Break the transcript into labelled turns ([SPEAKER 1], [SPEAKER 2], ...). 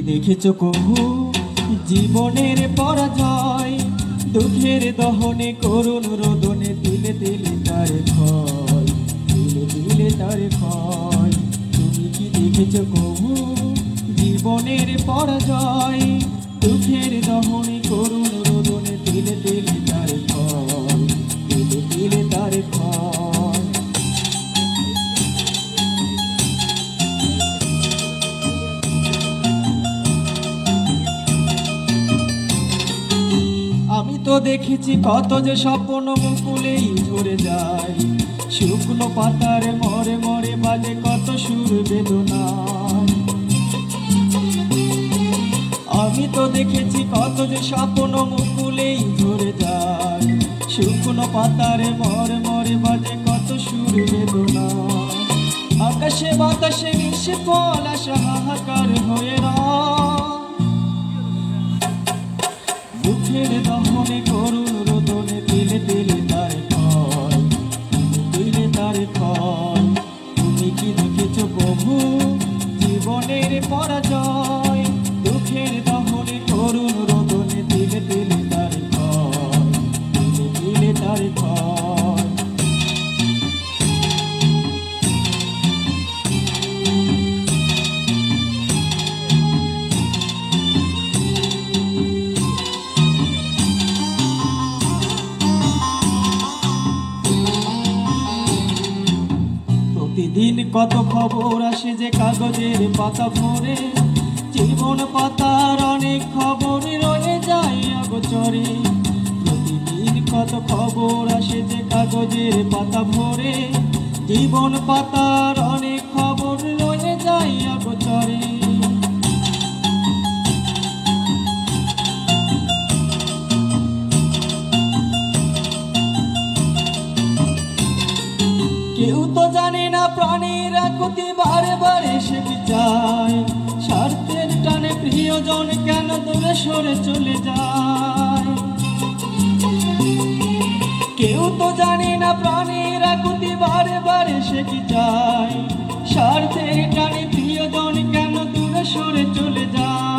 [SPEAKER 1] দেখেছো কবু জীবনের পরাজয়? দুঃখের দহনে করুণ রোদনে তিলে তিলে তার ক্ষয়, তিলে তিলে তার ক্ষয়। তুমি কি দেখেছো কবু জীবনের পরাজয়? দুঃখের দহনে করুণ রোদনে তিলে তিলে তার ক্ষয়, তিলে তিলে তার ক্ষয়। আমি তো দেখেছি কত যে স্বপ্ন মুকুলেই ঝরে যায়, শুকনো পাতার মরে মরে বাজে কত সুর বেদনায়। আমি তো দেখেছি কত যে স্বপ্ন মুকুলেই ঝরে যায়, শুকনো পাতার মরে মরে বাজে কত সুর বেদনায়। আকাশে বাতাসে মিশে পলাশ হাহাকার হয়ে রয়, দুঃখের দহনে করুণ রোদনে তিলে তিলে তার ক্ষয়, তিলে তার ক্ষয়। তুমি কি দেখেছো প্রভু জীবনের পরাজয়? দুঃখের দহনে করুণ রোদনে তিলে তিলে তার ক্ষয়, তিলে তিলে তার ক্ষয়। প্রতিদিন কত খবর আসে যে কাগজের পাতা ভরে, জীবন পাতার অনেক খবর রয়ে যায় অগোচরে। প্রতিদিন কত খবর আসে যে কাগজের পাতা ভরে, জীবন পাতার অনেক খবর রয়ে যায় অগোচরে। কেউ তো জানে না প্রাণীর আকুতি বারে বারে সে কি চায়, স্বার্থের টানে প্রিয়জন কেন দূরে সরে চলে যায়। কেউ তো জানে না প্রাণীর আকুতি বারে বারে সে কি চায়, স্বার্থের টানে প্রিয়জন কেন দূরে সরে চলে যায়।